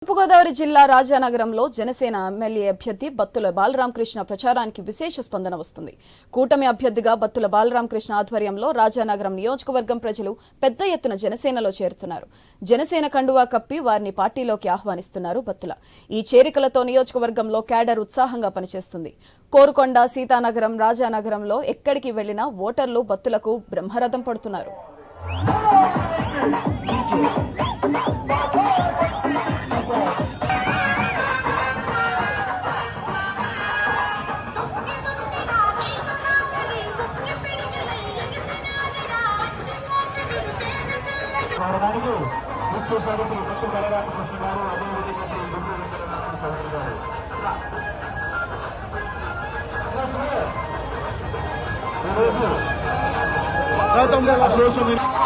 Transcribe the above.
తూర్పుగోదావరి జిల్లా రాజానగరంలో జనసేన ఎమ్మెల్యే అభ్యర్థి బత్తుల బాలరామకృష్ణ ప్రచారానికి విశేష స్పందన వస్తుంది. కూటమి అభ్యర్థిగా బత్తుల బాలరామకృష్ణ ఆధ్వర్యంలో రాజానగరం నియోజకవర్గం ప్రజలు పెద్ద ఎత్తున జనసేనలో చేరుతున్నారు. జనసేన కండువా కప్పి వారిని పార్టీలోకి ఆహ్వానిస్తున్నారు బత్తుల. ఈ చేరికలతో నియోజకవర్గంలో క్యాడర్ ఉత్సాహంగా పనిచేస్తుంది. కోరుకొండ, సీతానగరం, రాజానగరంలో ఎక్కడికి వెళ్లినా ఓటర్లు బత్తులకు బ్రహ్మరథం పడుతున్నారు. Association